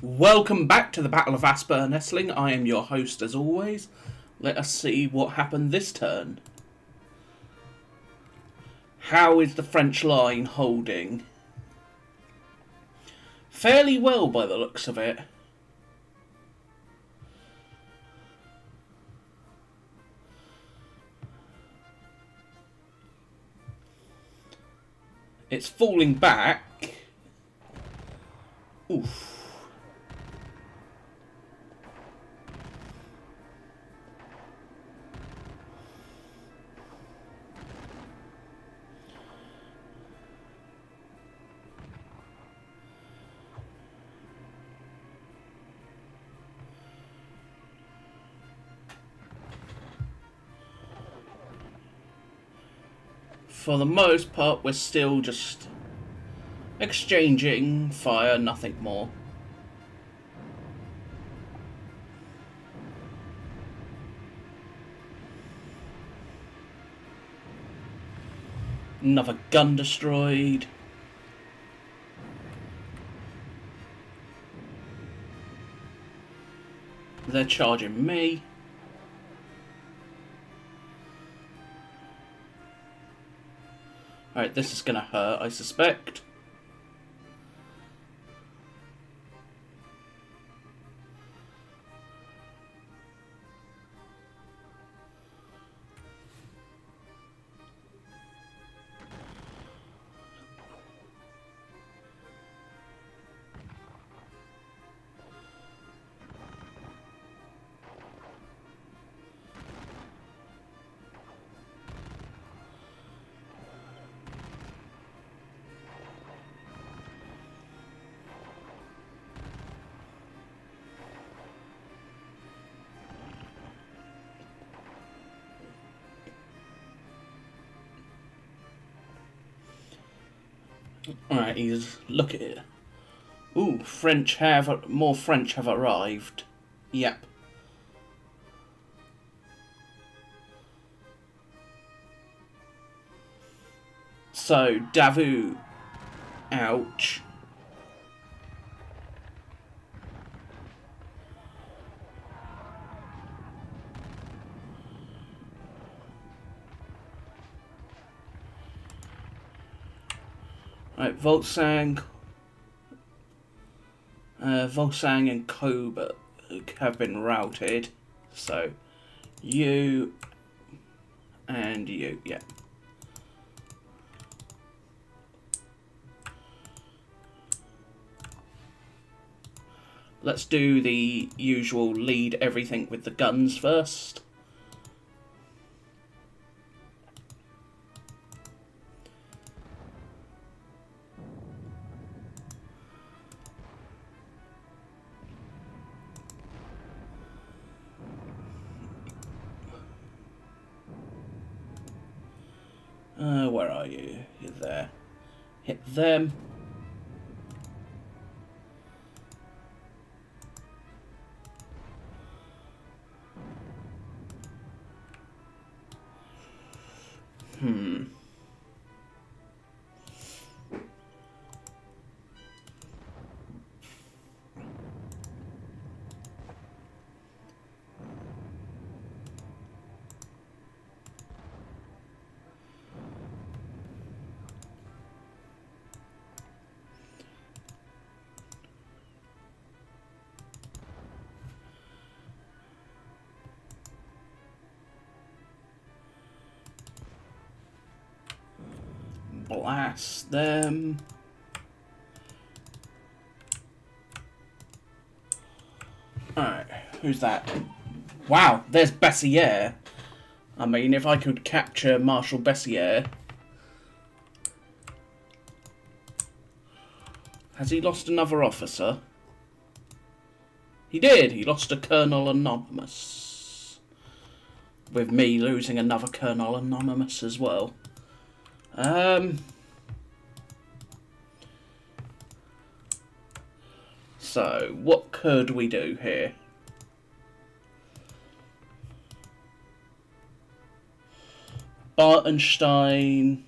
Welcome back to the Battle of Aspern, Essling. I am your host as always. Let us see what happened this turn. How is the French line holding? Fairly well by the looks of it. It's falling back. Oof. For the most part, we're still just exchanging fire, nothing more. Another gun destroyed. They're charging me. Alright, this is gonna hurt, I suspect. Alright, look at it. Ooh, more French have arrived. Yep. So, Davout. Ouch. Right, Volsang and Coburg have been routed. So, you and you, yeah. Let's do the usual lead everything with the guns first. Where are you? You're there. Hit them. Blast them. Alright, who's that? Wow, there's Bessiere. I mean, if I could capture Marshal Bessiere. Has he lost another officer? He did! He lost a Colonel Anonymous. With me losing another Colonel Anonymous as well. So, what could we do here? Bartenstein.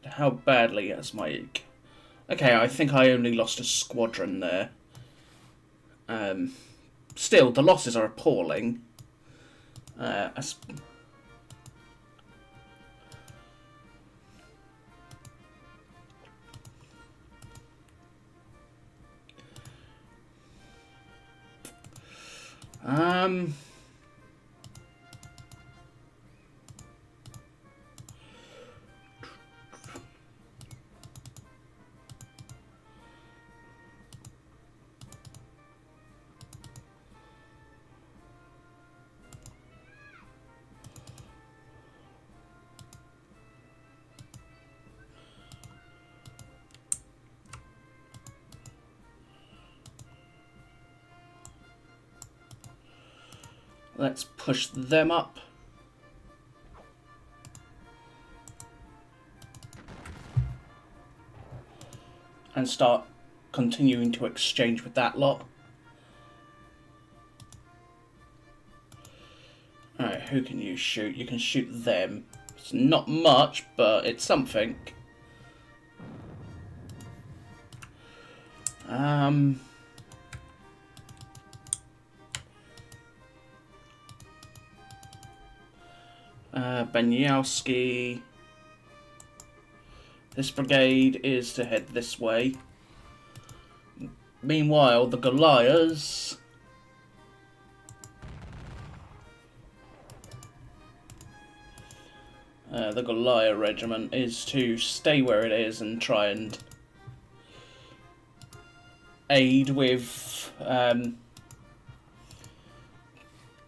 How badly has my Okay, I think I only lost a squadron there. Still, the losses are appalling. Let's push them up. And start continuing to exchange with that lot. Alright, who can you shoot? You can shoot them. It's not much, but it's something. Beniowski. This brigade is to head this way. Meanwhile, the Goliaths the Goliath regiment is to stay where it is and try and aid with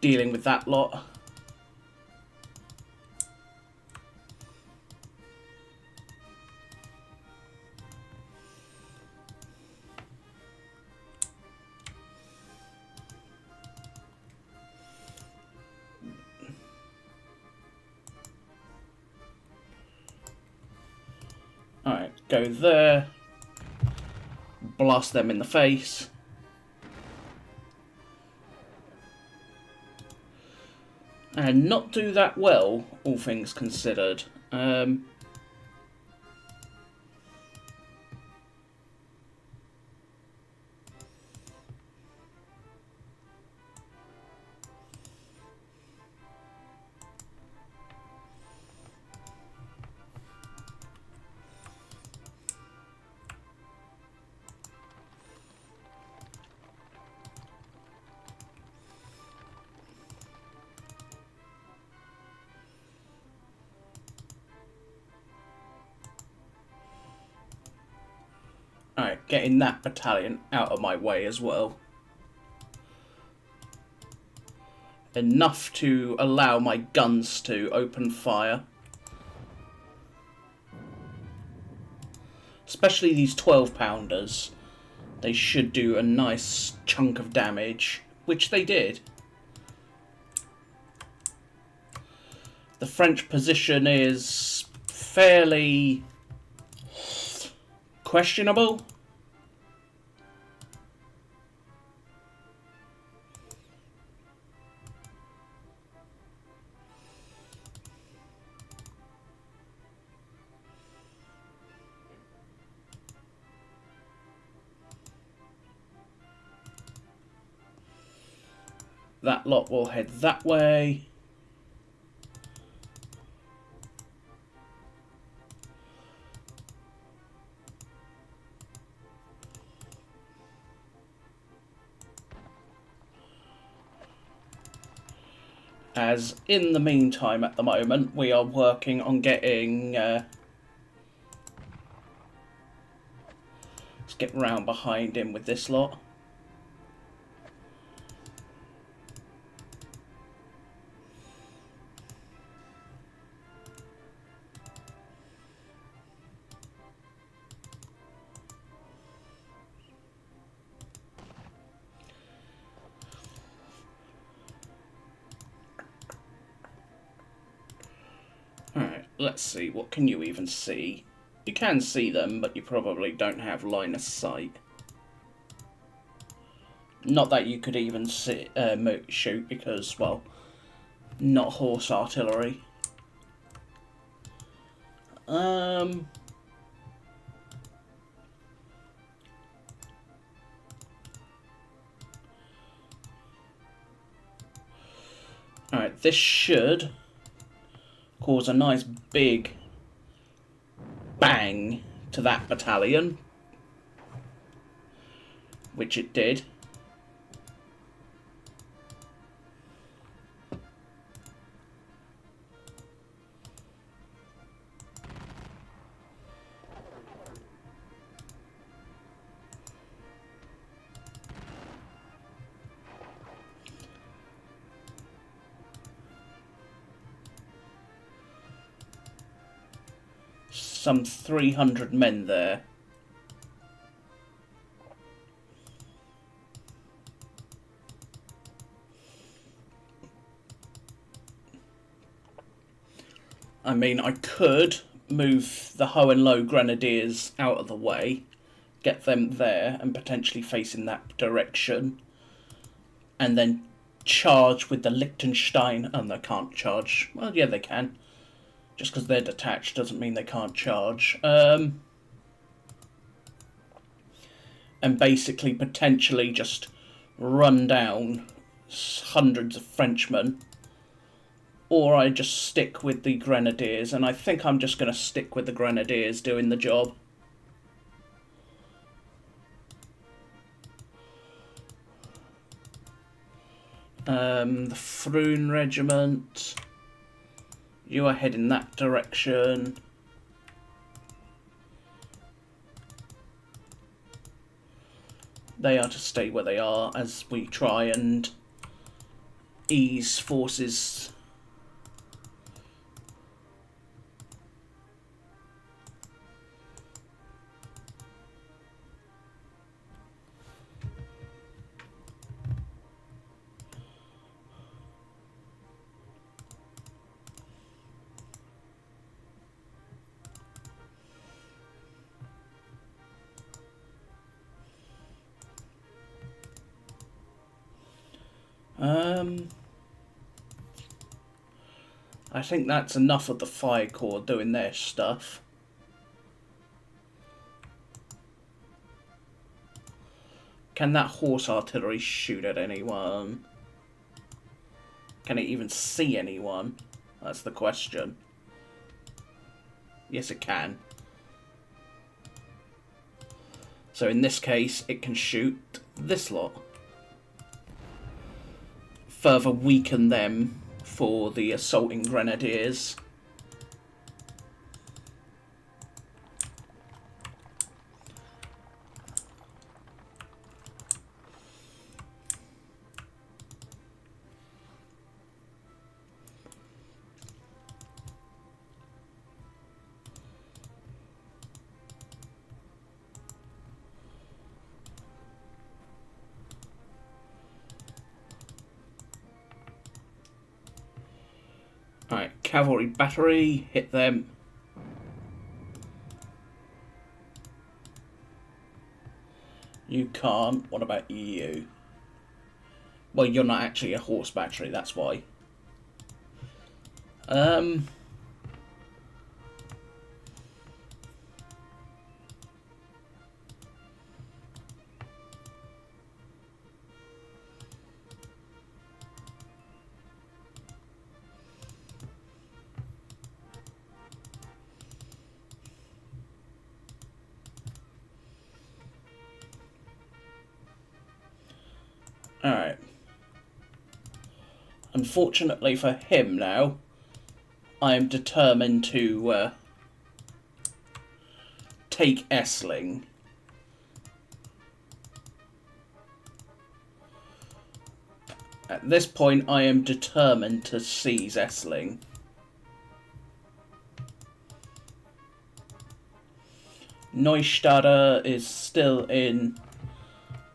dealing with that lot. Alright, go there. Blast them in the face. And not do that well, all things considered. Alright, getting that battalion out of my way as well. Enough to allow my guns to open fire. Especially these 12-pounders. They should do a nice chunk of damage, which they did. The French position is fairly questionable. That lot will head that way. As in the meantime, at the moment, we are working on getting... let's get round behind him with this lot. Alright, let's see. What can you even see? You can see them, but you probably don't have line of sight. Not that you could even see, shoot because, well, not horse artillery. Alright, this should cause a nice big bang to that battalion, which it did. Some 300 men there. I mean, I could move the Ho and Low Grenadiers out of the way, get them there and potentially face in that direction, and then charge with the Liechtenstein. And they can't charge. Well, yeah, they can. Just because they're detached doesn't mean they can't charge. And basically, potentially just run down hundreds of Frenchmen. Or I just stick with the Grenadiers. And I think I'm just going to stick with the Grenadiers doing the job. The Froon Regiment... You are heading that direction. They are to stay where they are as we try and ease forces. I think that's enough of the Fire Corps doing their stuff. Can that horse artillery shoot at anyone? Can it even see anyone? That's the question. Yes, it can. So in this case, it can shoot this lot. Further weaken them for the assaulting Grenadiers. Alright, cavalry battery, hit them. You can't. What about you? Well, you're not actually a horse battery, that's why. Alright. Unfortunately for him now, I am determined to take Essling. At this point, I am determined to seize Essling. Neustadt is still in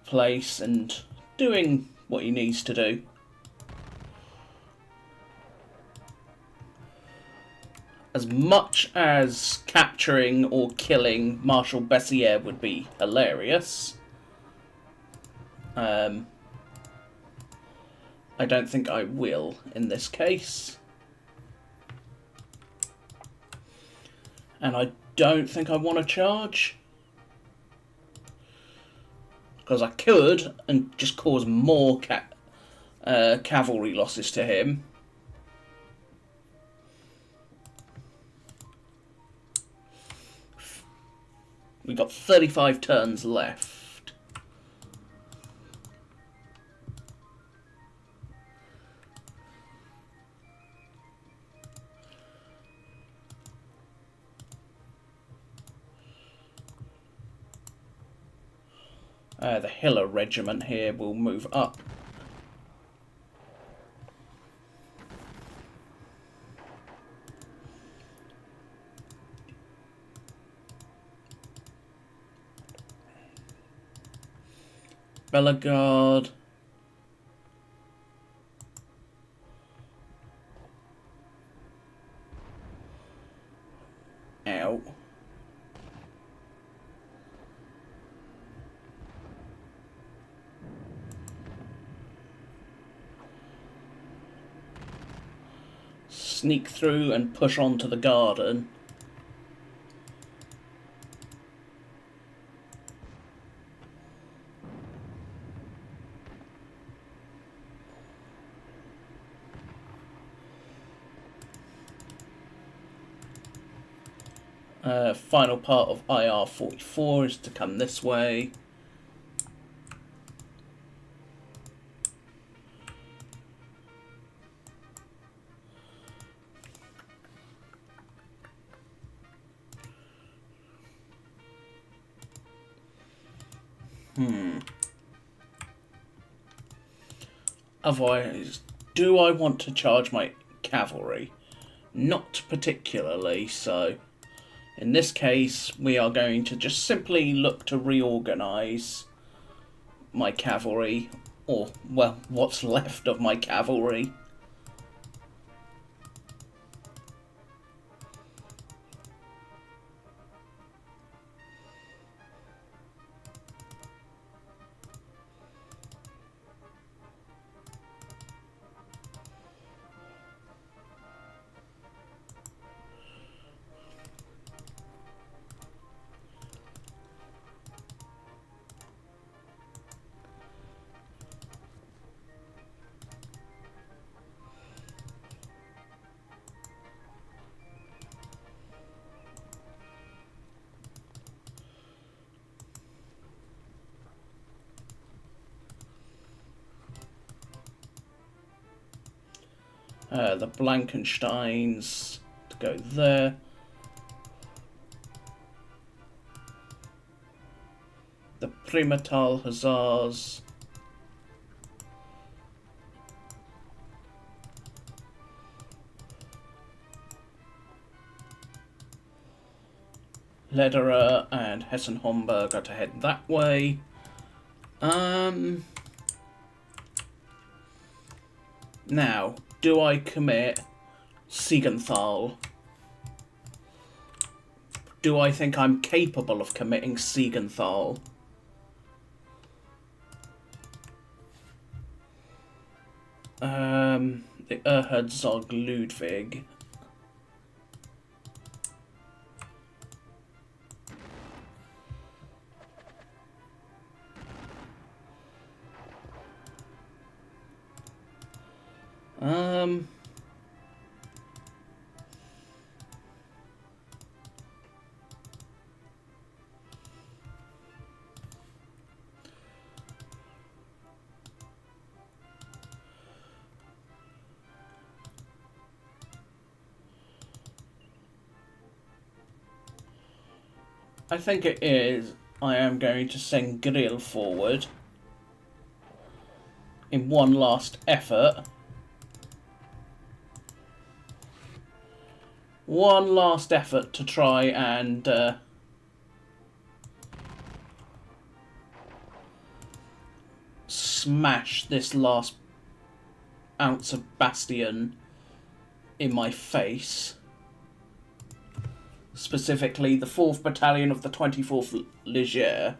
place and doing what he needs to do. As much as capturing or killing Marshal Bessières would be hilarious, I don't think I will in this case. And I don't think I want to charge. Because I could and just cause more cavalry losses to him. We've got 35 turns left. The Hiller Regiment here will move up. Bellegarde. Out. Sneak through and push onto the garden. Final part of IR-44 is to come this way. Otherwise, do I want to charge my cavalry? Not particularly, so in this case we are going to just simply look to reorganise my cavalry, or, well, what's left of my cavalry. The Blankensteins to go there. The Primatal Hussars. Lederer and Hessen-Homburg are to head that way. Now, do I commit Siegenthaler? Do I think I'm capable of committing Siegenthaler? The Erzherzog Ludwig. I think it is. I am going to send Grill forward in one last effort. One last effort to try and smash this last ounce of bastion in my face. Specifically, the 4th Battalion of the 24th Leger.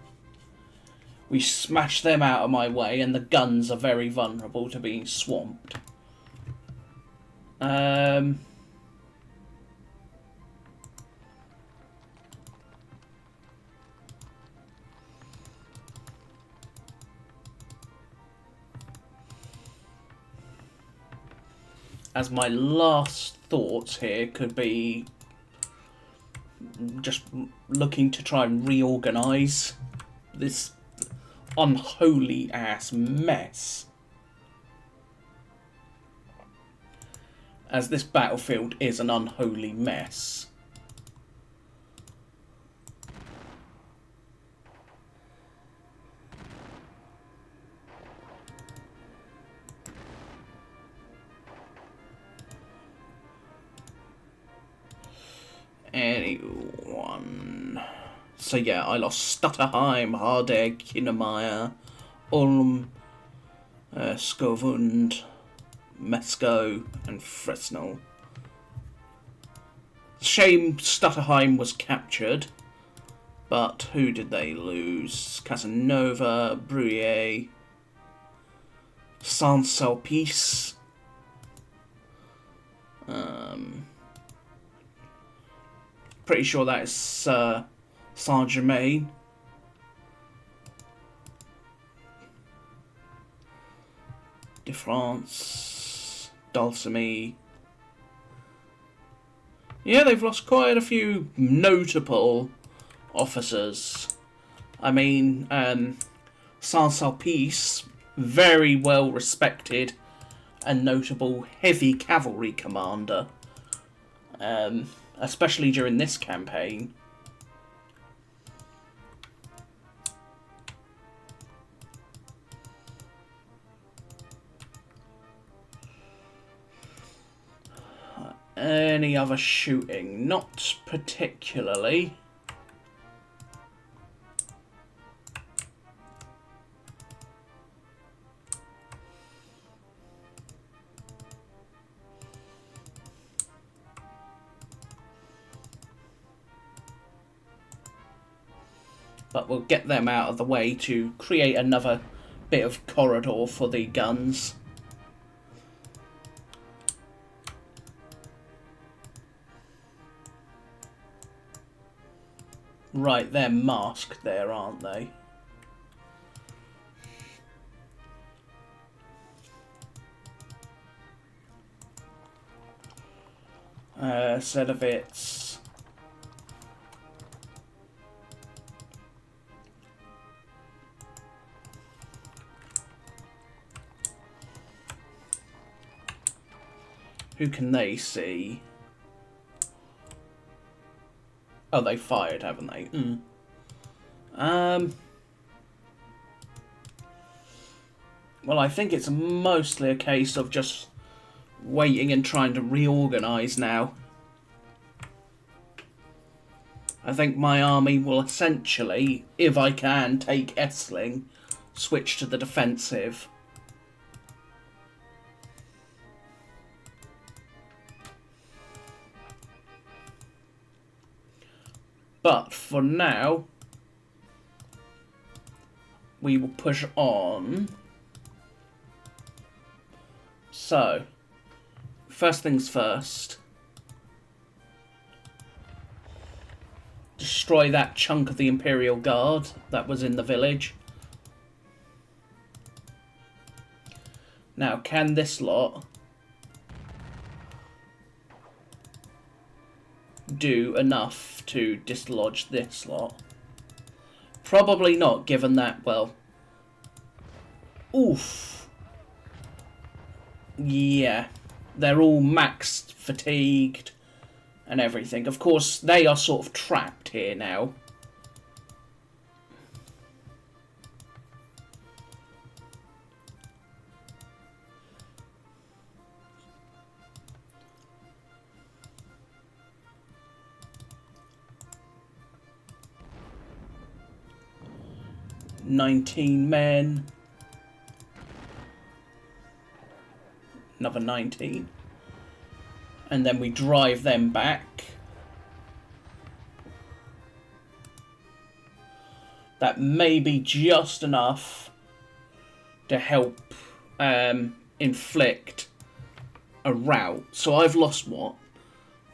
We smash them out of my way, and the guns are very vulnerable to being swamped. As my last thoughts here could be just looking to try and reorganise this unholy ass mess. As this battlefield is an unholy mess. Anyone. So yeah, I lost Stutterheim, Hardegg, Kinnemeyer, Ulm, Skovund, Mesco, and Fresnel. Shame Stutterheim was captured, but who did they lose? Casanova, Bruyere, Saint-Sulpice. Pretty sure that is Saint-Germain. De France, Dulcimy. Yeah, they've lost quite a few notable officers. I mean, Saint-Sulpice, very well respected and notable heavy cavalry commander. Especially during this campaign. Any other shooting? Not particularly. But we'll get them out of the way to create another bit of corridor for the guns. Right, they're masked there, aren't they? Sedovitz. Who can they see? Oh, they fired, haven't they? Well, I think it's mostly a case of just waiting and trying to reorganise now. I think my army will essentially, if I can, take Essling, switch to the defensive. But for now, we will push on. So, first things first. Destroy that chunk of the Imperial Guard that was in the village. Now, can this lot do enough to dislodge this lot? Probably not, given that, well... Oof. Yeah. They're all maxed, fatigued, and everything. Of course, they are sort of trapped here now. "19 men. Another 19. And then we drive them back. That may be just enough to help inflict a rout. So I've lost, what?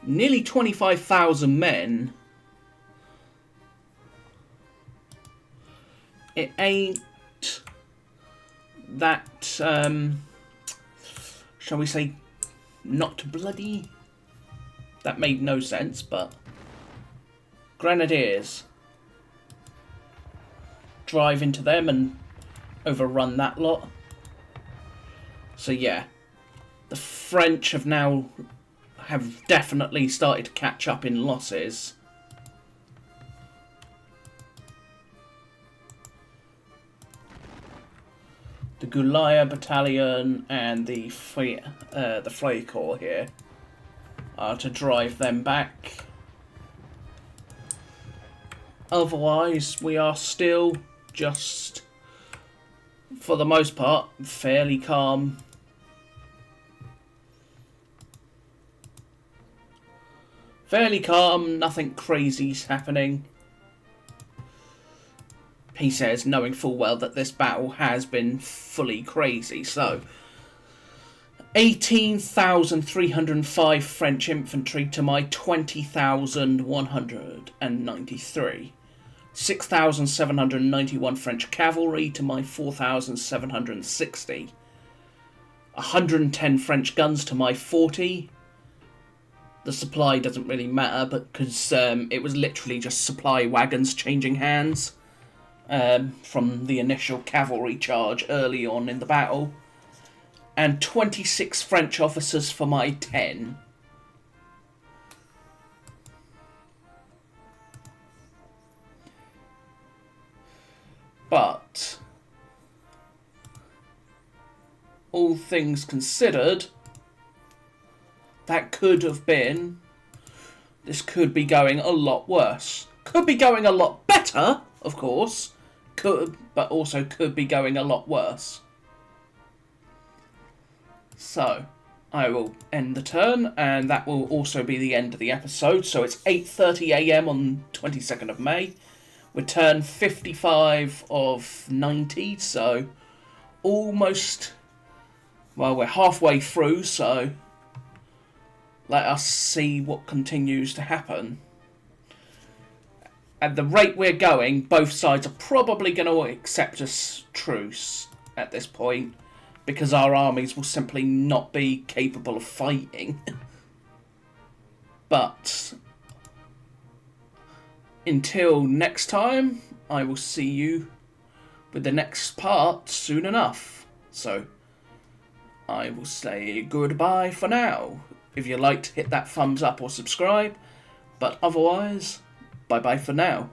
Nearly 25,000 men. It ain't that, shall we say, not bloody? That made no sense, but... Grenadiers. Drive into them and overrun that lot. So yeah, the French have definitely started to catch up in losses. The Goulia Battalion and the Freikorps here are to drive them back. Otherwise, we are still just, for the most part, fairly calm. Fairly calm, nothing crazy's happening. He says, knowing full well that this battle has been fully crazy. So, 18,305 French infantry to my 20,193. 6,791 French cavalry to my 4,760. 110 French guns to my 40. The supply doesn't really matter, but because it was literally just supply wagons changing hands from the initial cavalry charge early on in the battle. And 26 French officers for my 10. But, all things considered, that could have been... This could be going a lot worse. Could be going a lot better, of course. Could, but also could be going a lot worse. So, I will end the turn, and that will also be the end of the episode. So it's 8:30 AM on 22nd of May. We're turn 55 of 90, so almost... Well, we're halfway through, so let us see what continues to happen. At the rate we're going, both sides are probably going to accept a truce at this point, because our armies will simply not be capable of fighting. But until next time, I will see you with the next part soon enough. So, I will say goodbye for now. If you liked, hit that thumbs up or subscribe. But otherwise, bye bye for now.